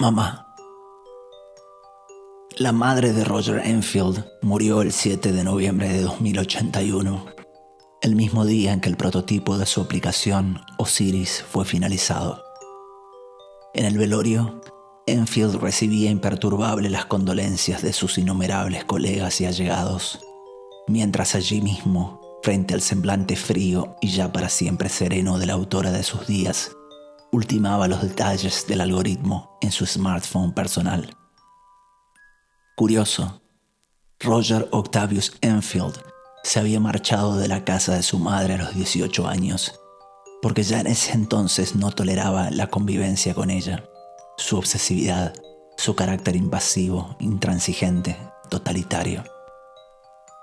Mamá. La madre de Roger Enfield murió el 7 de noviembre de 2081, el mismo día en que el prototipo de su aplicación Osiris fue finalizado. En el velorio, Enfield recibía imperturbable las condolencias de sus innumerables colegas y allegados, mientras allí mismo, frente al semblante frío y ya para siempre sereno de la autora de sus días, ultimaba los detalles del algoritmo en su smartphone personal. Curioso, Roger Octavius Enfield se había marchado de la casa de su madre a los 18 años, porque ya en ese entonces no toleraba la convivencia con ella, su obsesividad, su carácter invasivo, intransigente, totalitario.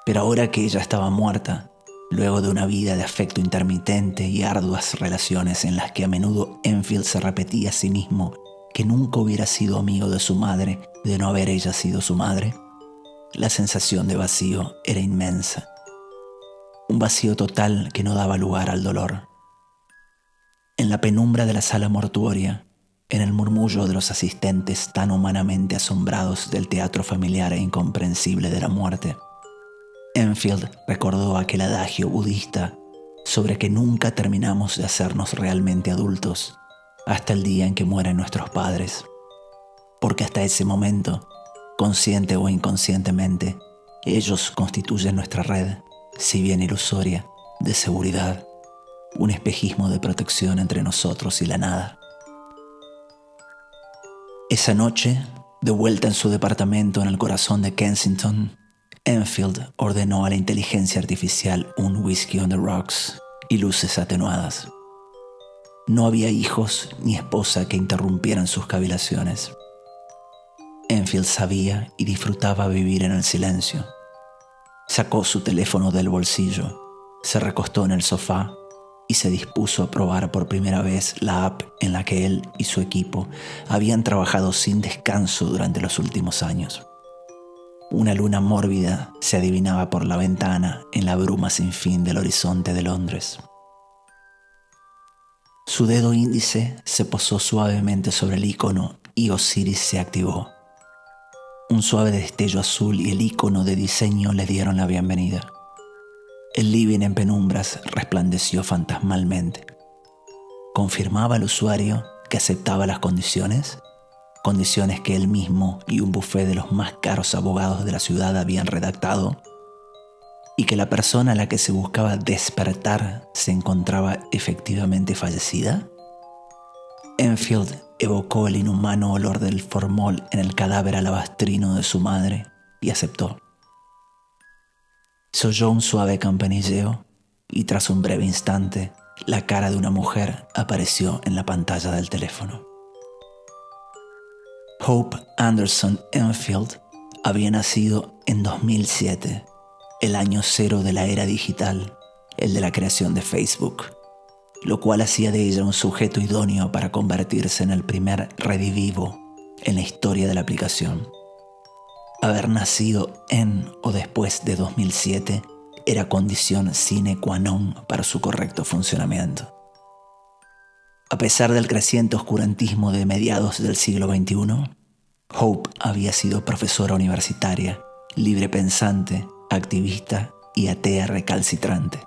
Pero ahora que ella estaba muerta, luego de una vida de afecto intermitente y arduas relaciones en las que a menudo Enfield se repetía a sí mismo que nunca hubiera sido amigo de su madre de no haber ella sido su madre, la sensación de vacío era inmensa. Un vacío total que no daba lugar al dolor. En la penumbra de la sala mortuoria, en el murmullo de los asistentes tan humanamente asombrados del teatro familiar e incomprensible de la muerte, Enfield recordó aquel adagio budista sobre que nunca terminamos de hacernos realmente adultos hasta el día en que mueren nuestros padres, porque hasta ese momento, consciente o inconscientemente, ellos constituyen nuestra red, si bien ilusoria, de seguridad, un espejismo de protección entre nosotros y la nada. Esa noche, de vuelta en su departamento en el corazón de Kensington, Enfield ordenó a la inteligencia artificial un whisky on the rocks y luces atenuadas. No había hijos ni esposa que interrumpieran sus cavilaciones. Enfield sabía y disfrutaba vivir en el silencio. Sacó su teléfono del bolsillo, se recostó en el sofá y se dispuso a probar por primera vez la app en la que él y su equipo habían trabajado sin descanso durante los últimos años. Una luna mórbida se adivinaba por la ventana en la bruma sin fin del horizonte de Londres. Su dedo índice se posó suavemente sobre el icono y Osiris se activó. Un suave destello azul y el icono de diseño le dieron la bienvenida. El living en penumbras resplandeció fantasmalmente. ¿Confirmaba el usuario que aceptaba las condiciones? Condiciones que él mismo y un bufete de los más caros abogados de la ciudad habían redactado, y que la persona a la que se buscaba despertar se encontraba efectivamente fallecida. Enfield evocó el inhumano olor del formol en el cadáver alabastrino de su madre y aceptó. Se oyó un suave campanilleo y tras un breve instante la cara de una mujer apareció en la pantalla del teléfono. Hope Anderson Enfield había nacido en 2007, el año cero de la era digital, el de la creación de Facebook, lo cual hacía de ella un sujeto idóneo para convertirse en el primer redivivo en la historia de la aplicación. Haber nacido en o después de 2007 era condición sine qua non para su correcto funcionamiento. A pesar del creciente oscurantismo de mediados del siglo XXI, Hope había sido profesora universitaria, libre pensante, activista y atea recalcitrante.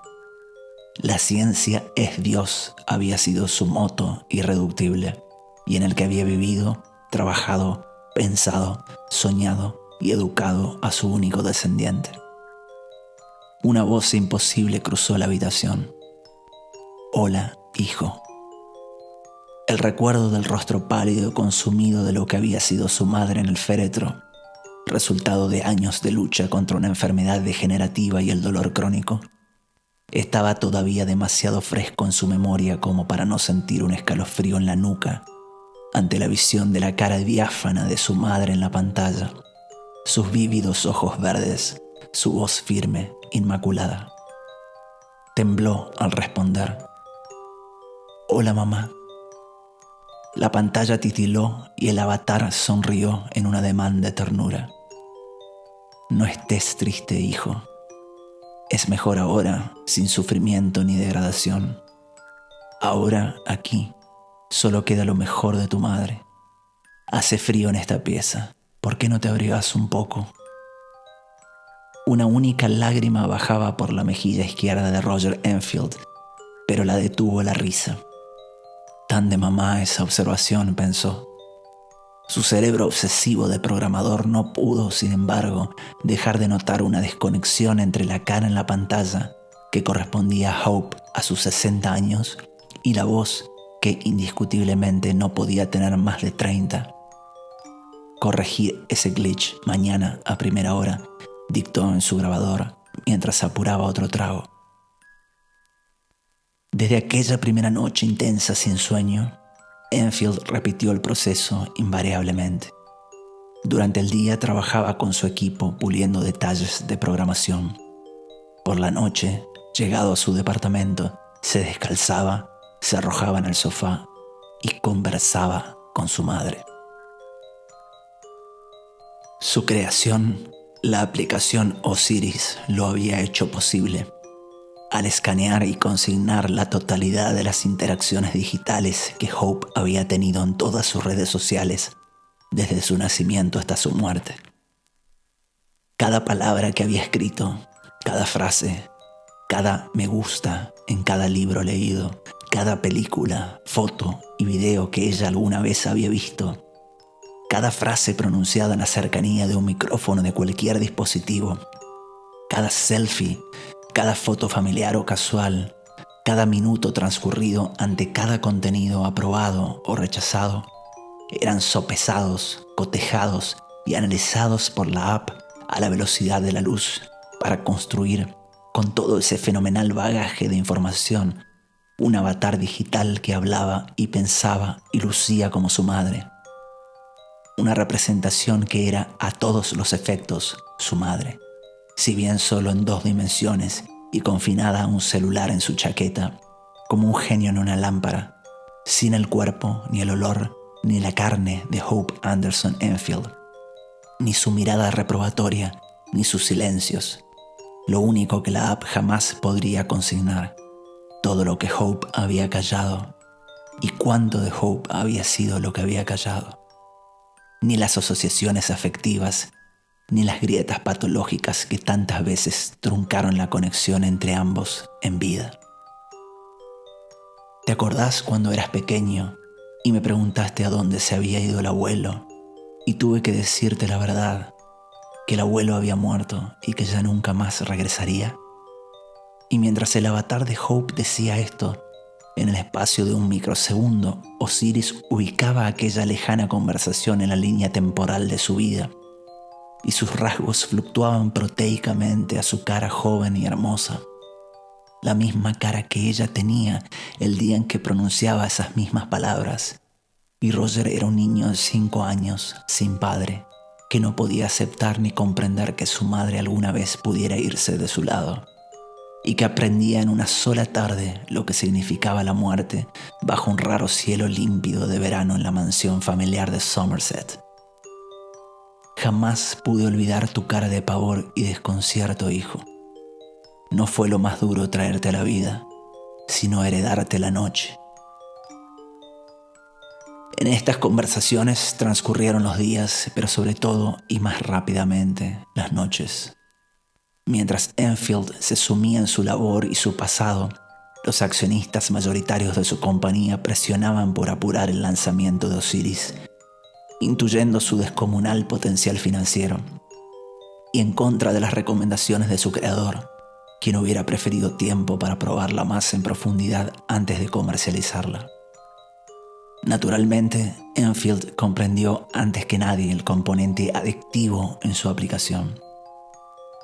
La ciencia es Dios había sido su moto irreductible y en el que había vivido, trabajado, pensado, soñado y educado a su único descendiente. Una voz imposible cruzó la habitación. «Hola, hijo». El recuerdo del rostro pálido consumido de lo que había sido su madre en el féretro, resultado de años de lucha contra una enfermedad degenerativa y el dolor crónico, estaba todavía demasiado fresco en su memoria como para no sentir un escalofrío en la nuca ante la visión de la cara diáfana de su madre en la pantalla, sus vívidos ojos verdes, su voz firme, inmaculada. Tembló al responder. «Hola, mamá». La pantalla titiló y el avatar sonrió en un ademán de ternura. «No estés triste, hijo. Es mejor ahora, sin sufrimiento ni degradación. Ahora, aquí, solo queda lo mejor de tu madre. Hace frío en esta pieza. ¿Por qué no te abrigas un poco? Una única lágrima bajaba por la mejilla izquierda de Roger Enfield, pero la detuvo la risa. Tan de mamá esa observación, pensó. Su cerebro obsesivo de programador no pudo, sin embargo, dejar de notar una desconexión entre la cara en la pantalla, que correspondía a Hope a sus 60 años, y la voz, que indiscutiblemente no podía tener más de 30. Corregir ese glitch mañana a primera hora, dictó en su grabador mientras apuraba otro trago. Desde aquella primera noche intensa sin sueño, Enfield repitió el proceso invariablemente. Durante el día trabajaba con su equipo puliendo detalles de programación. Por la noche, llegado a su departamento, se descalzaba, se arrojaba en el sofá y conversaba con su madre. Su creación, la aplicación Osiris, lo había hecho posible. Al escanear y consignar la totalidad de las interacciones digitales que Hope había tenido en todas sus redes sociales, desde su nacimiento hasta su muerte. Cada palabra que había escrito, cada frase, cada me gusta en cada libro leído, cada película, foto y video que ella alguna vez había visto, cada frase pronunciada en la cercanía de un micrófono de cualquier dispositivo, cada selfie, cada foto familiar o casual, cada minuto transcurrido ante cada contenido aprobado o rechazado, eran sopesados, cotejados y analizados por la app a la velocidad de la luz para construir, con todo ese fenomenal bagaje de información, un avatar digital que hablaba y pensaba y lucía como su madre. Una representación que era a todos los efectos su madre, si bien solo en 2 dimensiones y confinada a un celular en su chaqueta, como un genio en una lámpara, sin el cuerpo, ni el olor, ni la carne de Hope Anderson Enfield, ni su mirada reprobatoria, ni sus silencios, lo único que la app jamás podría consignar, todo lo que Hope había callado, y cuánto de Hope había sido lo que había callado. Ni las asociaciones afectivas, ni las grietas patológicas que tantas veces truncaron la conexión entre ambos en vida. ¿Te acordás cuando eras pequeño y me preguntaste a dónde se había ido el abuelo? Y tuve que decirte la verdad, que el abuelo había muerto y que ya nunca más regresaría. Y mientras el avatar de Hope decía esto, en el espacio de un microsegundo, Osiris ubicaba aquella lejana conversación en la línea temporal de su vida, y sus rasgos fluctuaban proteicamente a su cara joven y hermosa, la misma cara que ella tenía el día en que pronunciaba esas mismas palabras. Y Roger era un niño de 5 años, sin padre, que no podía aceptar ni comprender que su madre alguna vez pudiera irse de su lado, y que aprendía en una sola tarde lo que significaba la muerte bajo un raro cielo límpido de verano en la mansión familiar de Somerset. Jamás pude olvidar tu cara de pavor y desconcierto, hijo. No fue lo más duro traerte a la vida, sino heredarte la noche. En estas conversaciones transcurrieron los días, pero sobre todo y más rápidamente las noches. Mientras Enfield se sumía en su labor y su pasado, los accionistas mayoritarios de su compañía presionaban por apurar el lanzamiento de Osiris, intuyendo su descomunal potencial financiero, y en contra de las recomendaciones de su creador, quien hubiera preferido tiempo para probarla más en profundidad antes de comercializarla. Naturalmente, Enfield comprendió antes que nadie el componente adictivo en su aplicación.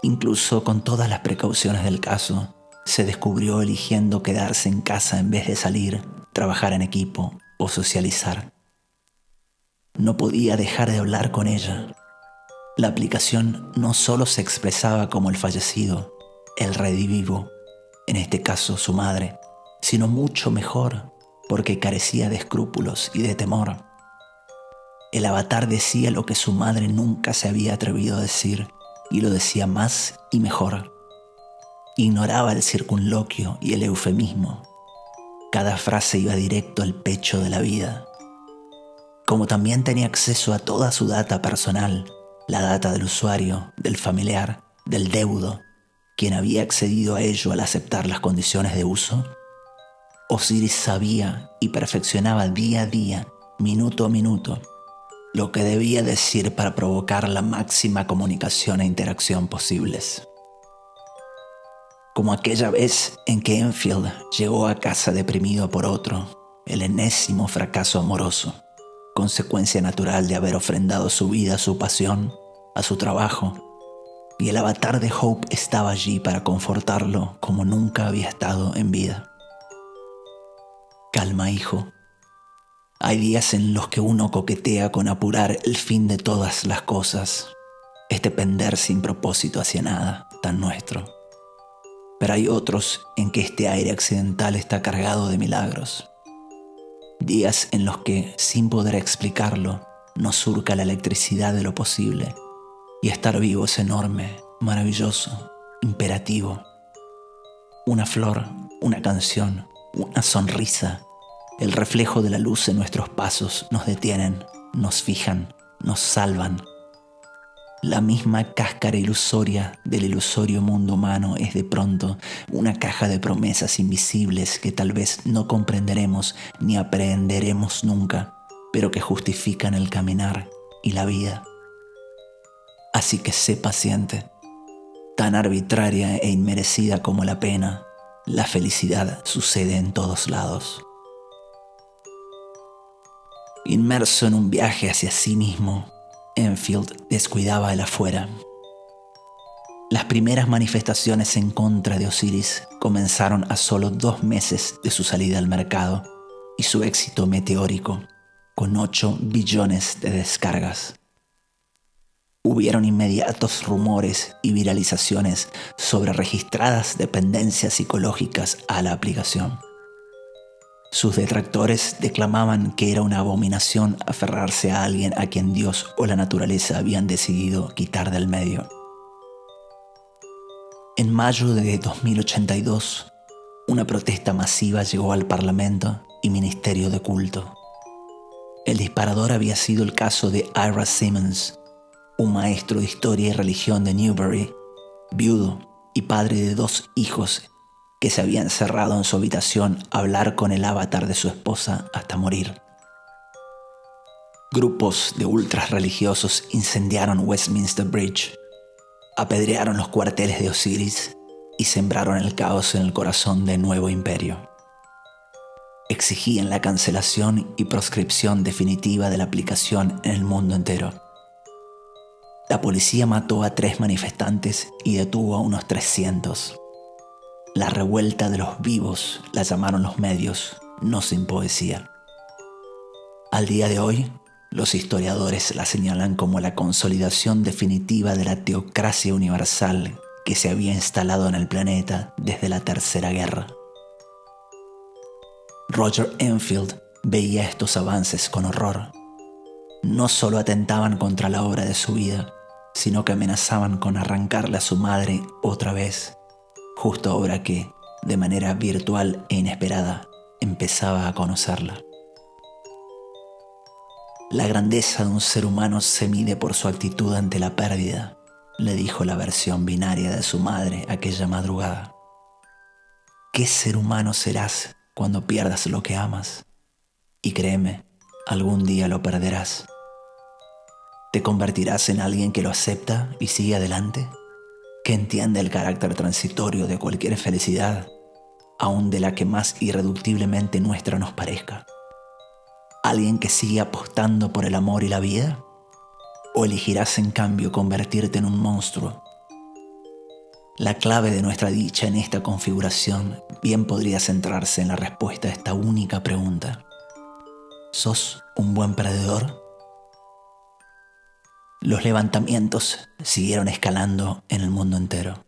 Incluso con todas las precauciones del caso, se descubrió eligiendo quedarse en casa en vez de salir, trabajar en equipo o socializar. No podía dejar de hablar con ella. La aplicación no solo se expresaba como el fallecido, el redivivo, en este caso su madre, sino mucho mejor, porque carecía de escrúpulos y de temor. El avatar decía lo que su madre nunca se había atrevido a decir, y lo decía más y mejor. Ignoraba el circunloquio y el eufemismo. Cada frase iba directo al pecho de la vida. como también tenía acceso a toda su data personal, la data del usuario, del familiar, del deudo, quien había accedido a ello al aceptar las condiciones de uso, Osiris sabía y perfeccionaba día a día, minuto a minuto, lo que debía decir para provocar la máxima comunicación e interacción posibles. Como aquella vez en que Enfield llegó a casa deprimido por otro, el enésimo fracaso amoroso, consecuencia natural de haber ofrendado su vida a su pasión, a su trabajo, y el avatar de Hope estaba allí para confortarlo como nunca había estado en vida. Calma, hijo. Hay días en los que uno coquetea con apurar el fin de todas las cosas, este pender sin propósito hacia nada, tan nuestro. Pero hay otros en que este aire accidental está cargado de milagros. Días en los que, sin poder explicarlo, nos surca la electricidad de lo posible, y estar vivo es enorme, maravilloso, imperativo. Una flor, una canción, una sonrisa, el reflejo de la luz en nuestros pasos nos detienen, nos fijan, nos salvan. La misma cáscara ilusoria del ilusorio mundo humano es de pronto una caja de promesas invisibles que tal vez no comprenderemos ni aprehenderemos nunca, pero que justifican el caminar y la vida. Así que sé paciente. Tan arbitraria e inmerecida como la pena, la felicidad sucede en todos lados. Inmerso en un viaje hacia sí mismo, Enfield descuidaba el afuera. Las primeras manifestaciones en contra de Osiris comenzaron a solo 2 meses de su salida al mercado y su éxito meteórico, con 8 billones de descargas. Hubieron inmediatos rumores y viralizaciones sobre registradas dependencias psicológicas a la aplicación. Sus detractores declamaban que era una abominación aferrarse a alguien a quien Dios o la naturaleza habían decidido quitar del medio. En mayo de 2082, una protesta masiva llegó al Parlamento y Ministerio de Culto. El disparador había sido el caso de Ira Simmons, un maestro de historia y religión de Newbury, viudo y padre de 2 hijos que se había encerrado en su habitación a hablar con el avatar de su esposa hasta morir. Grupos de ultras religiosos incendiaron Westminster Bridge, apedrearon los cuarteles de Osiris y sembraron el caos en el corazón del nuevo imperio. Exigían la cancelación y proscripción definitiva de la aplicación en el mundo entero. La policía mató a 3 manifestantes y detuvo a unos 300. La revuelta de los vivos la llamaron los medios, no sin poesía. Al día de hoy, los historiadores la señalan como la consolidación definitiva de la teocracia universal que se había instalado en el planeta desde la Tercera Guerra. Roger Enfield veía estos avances con horror. No solo atentaban contra la obra de su vida, sino que amenazaban con arrancarle a su madre otra vez, justo ahora que, de manera virtual e inesperada, empezaba a conocerla. La grandeza de un ser humano se mide por su actitud ante la pérdida, le dijo la versión binaria de su madre aquella madrugada. ¿Qué ser humano serás cuando pierdas lo que amas? Y créeme, algún día lo perderás. ¿Te convertirás en alguien que lo acepta y sigue adelante? ¿Que entiende el carácter transitorio de cualquier felicidad, aun de la que más irreductiblemente nuestra nos parezca? ¿Alguien que sigue apostando por el amor y la vida? ¿O elegirás en cambio convertirte en un monstruo? La clave de nuestra dicha en esta configuración bien podría centrarse en la respuesta a esta única pregunta. ¿Sos un buen perdedor? Los levantamientos siguieron escalando en el mundo entero.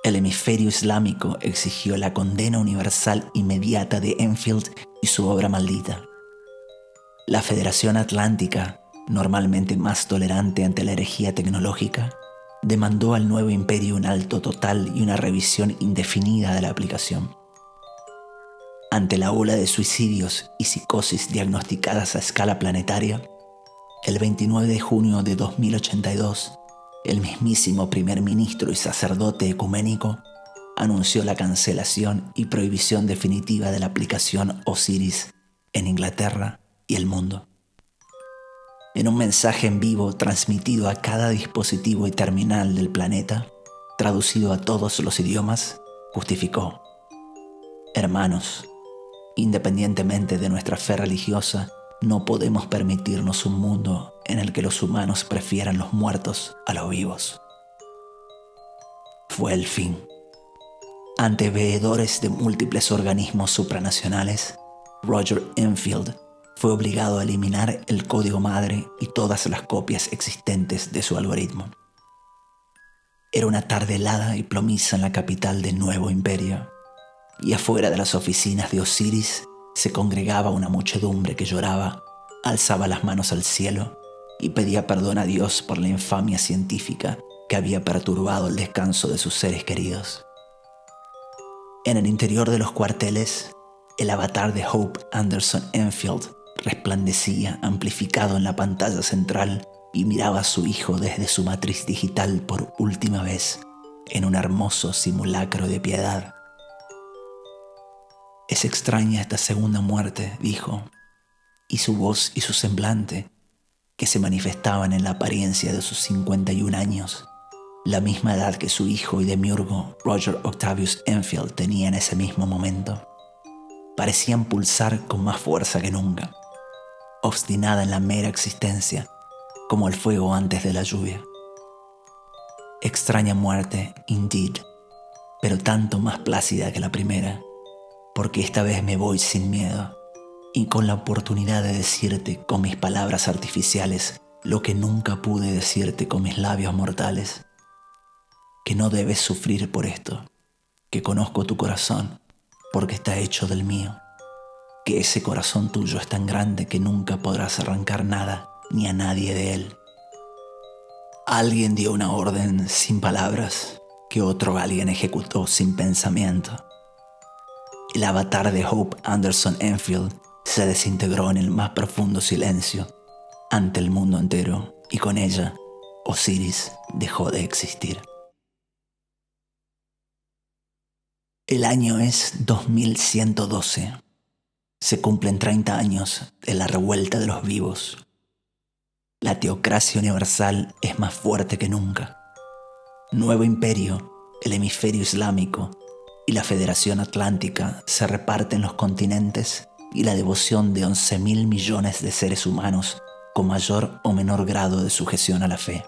El hemisferio islámico exigió la condena universal inmediata de Enfield y su obra maldita. La Federación Atlántica, normalmente más tolerante ante la herejía tecnológica, demandó al nuevo imperio un alto total y una revisión indefinida de la aplicación. Ante la ola de suicidios y psicosis diagnosticadas a escala planetaria, el 29 de junio de 2082, el mismísimo primer ministro y sacerdote ecuménico anunció la cancelación y prohibición definitiva de la aplicación Osiris en Inglaterra y el mundo. En un mensaje en vivo transmitido a cada dispositivo y terminal del planeta, traducido a todos los idiomas, justificó: hermanos, independientemente de nuestra fe religiosa, no podemos permitirnos un mundo en el que los humanos prefieran los muertos a los vivos. Fue el fin. Ante veedores de múltiples organismos supranacionales, Roger Enfield fue obligado a eliminar el código madre y todas las copias existentes de su algoritmo. Era una tarde helada y plomiza en la capital del nuevo imperio, y afuera de las oficinas de Osiris se congregaba una muchedumbre que lloraba, alzaba las manos al cielo y pedía perdón a Dios por la infamia científica que había perturbado el descanso de sus seres queridos. En el interior de los cuarteles, el avatar de Hope Anderson Enfield resplandecía amplificado en la pantalla central y miraba a su hijo desde su matriz digital por última vez en un hermoso simulacro de piedad. Es extraña esta segunda muerte, dijo, y su voz y su semblante, que se manifestaban en la apariencia de sus 51 años, la misma edad que su hijo y demiurgo Roger Octavius Enfield tenía en ese mismo momento, parecían pulsar con más fuerza que nunca, obstinada en la mera existencia, como el fuego antes de la lluvia. Extraña muerte, indeed, pero tanto más plácida que la primera, porque esta vez me voy sin miedo y con la oportunidad de decirte con mis palabras artificiales lo que nunca pude decirte con mis labios mortales, que no debes sufrir por esto, que conozco tu corazón porque está hecho del mío, que ese corazón tuyo es tan grande que nunca podrás arrancar nada ni a nadie de él. Alguien dio una orden sin palabras que otro alguien ejecutó sin pensamiento. El avatar de Hope Anderson Enfield se desintegró en el más profundo silencio ante el mundo entero y con ella Osiris dejó de existir. El año es 2112. Se cumplen 30 años de la revuelta de los vivos. La teocracia universal es más fuerte que nunca. Nuevo imperio, el hemisferio islámico y la Federación Atlántica se reparten los continentes y la devoción de 11.000 millones de seres humanos con mayor o menor grado de sujeción a la fe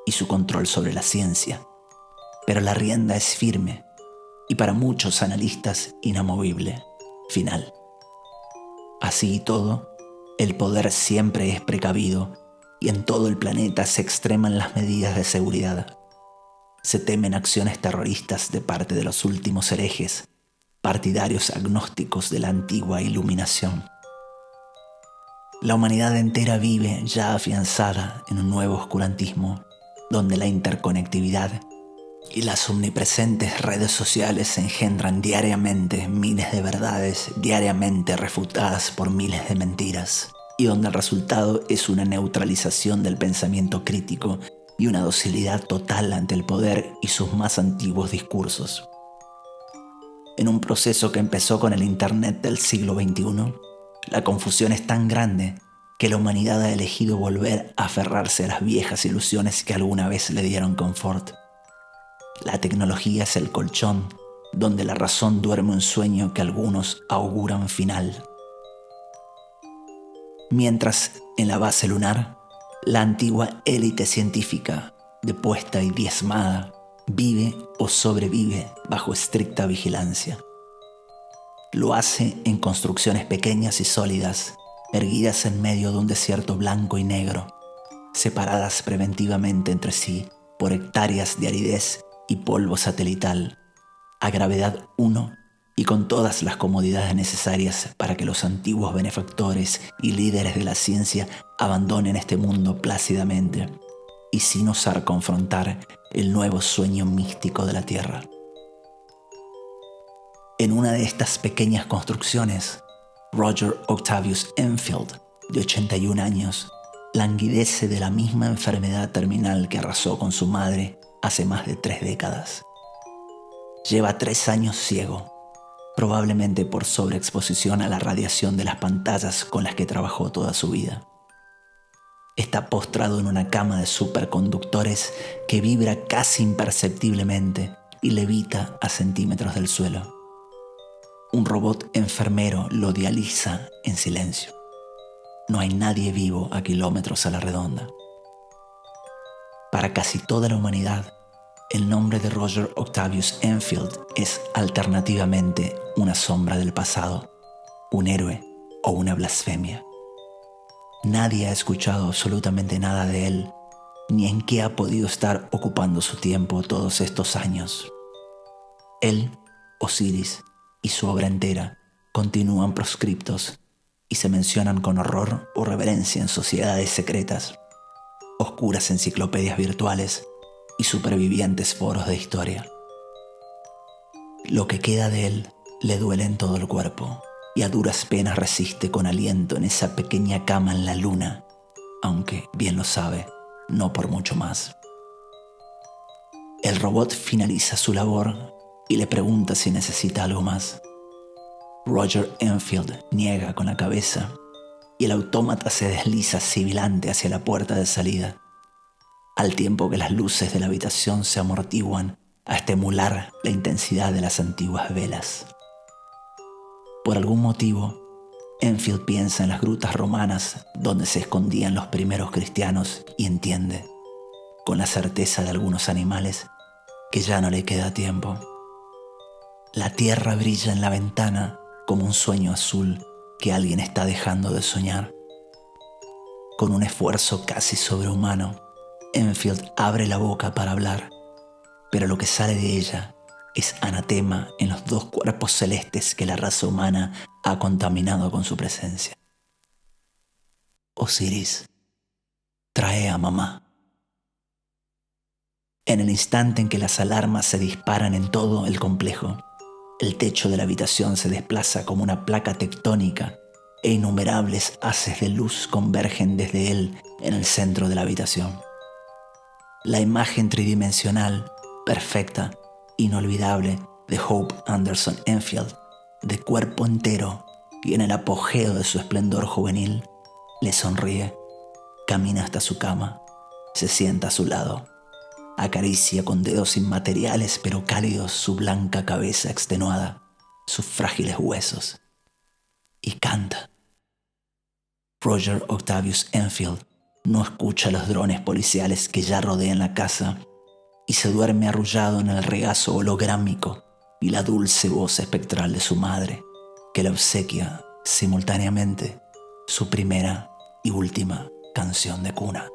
y su control sobre la ciencia. Pero la rienda es firme y para muchos analistas inamovible, final. Así y todo, el poder siempre es precavido y en todo el planeta se extreman las medidas de seguridad. Se temen acciones terroristas de parte de los últimos herejes, partidarios agnósticos de la antigua iluminación. La humanidad entera vive ya afianzada en un nuevo oscurantismo, donde la interconectividad y las omnipresentes redes sociales engendran diariamente miles de verdades diariamente refutadas por miles de mentiras, y donde el resultado es una neutralización del pensamiento crítico y una docilidad total ante el poder y sus más antiguos discursos. En un proceso que empezó con el Internet del siglo XXI, la confusión es tan grande que la humanidad ha elegido volver a aferrarse a las viejas ilusiones que alguna vez le dieron confort. La tecnología es el colchón donde la razón duerme un sueño que algunos auguran final. Mientras, en la base lunar, la antigua élite científica, depuesta y diezmada, vive o sobrevive bajo estricta vigilancia. Lo hace en construcciones pequeñas y sólidas, erguidas en medio de un desierto blanco y negro, separadas preventivamente entre sí por hectáreas de aridez y polvo satelital, a gravedad 1 y con todas las comodidades necesarias para que los antiguos benefactores y líderes de la ciencia abandonen este mundo plácidamente y sin osar confrontar el nuevo sueño místico de la Tierra. En una de estas pequeñas construcciones, Roger Octavius Enfield, de 81 años, languidece de la misma enfermedad terminal que arrasó con su madre hace más de 3 décadas. Lleva 3 años ciego, probablemente por sobreexposición a la radiación de las pantallas con las que trabajó toda su vida. Está postrado en una cama de superconductores que vibra casi imperceptiblemente y levita a centímetros del suelo. Un robot enfermero lo dializa en silencio. No hay nadie vivo a kilómetros a la redonda. Para casi toda la humanidad, el nombre de Roger Octavius Enfield es alternativamente una sombra del pasado, un héroe o una blasfemia. Nadie ha escuchado absolutamente nada de él, ni en qué ha podido estar ocupando su tiempo todos estos años. Él, Osiris y su obra entera continúan proscriptos y se mencionan con horror o reverencia en sociedades secretas, oscuras enciclopedias virtuales y supervivientes foros de historia. Lo que queda de él le duele en todo el cuerpo y a duras penas resiste con aliento en esa pequeña cama en la luna, aunque, bien lo sabe, no por mucho más. El robot finaliza su labor y le pregunta si necesita algo más. Roger Enfield niega con la cabeza y el autómata se desliza sibilante hacia la puerta de salida, al tiempo que las luces de la habitación se amortiguan hasta emular la intensidad de las antiguas velas. Por algún motivo, Enfield piensa en las grutas romanas donde se escondían los primeros cristianos y entiende, con la certeza de algunos animales, que ya no le queda tiempo. La tierra brilla en la ventana como un sueño azul que alguien está dejando de soñar. Con un esfuerzo casi sobrehumano, Enfield abre la boca para hablar, pero lo que sale de ella es anatema en los 2 cuerpos celestes que la raza humana ha contaminado con su presencia. Osiris, trae a mamá. En el instante en que las alarmas se disparan en todo el complejo, el techo de la habitación se desplaza como una placa tectónica e innumerables haces de luz convergen desde él en el centro de la habitación. La imagen tridimensional, perfecta, inolvidable de Hope Anderson Enfield, de cuerpo entero y en el apogeo de su esplendor juvenil, le sonríe, camina hasta su cama, se sienta a su lado, acaricia con dedos inmateriales pero cálidos su blanca cabeza extenuada, sus frágiles huesos, y canta. Roger Octavius Enfield no escucha los drones policiales que ya rodean la casa y se duerme arrullado en el regazo holográmico y la dulce voz espectral de su madre, que le obsequia simultáneamente su primera y última canción de cuna.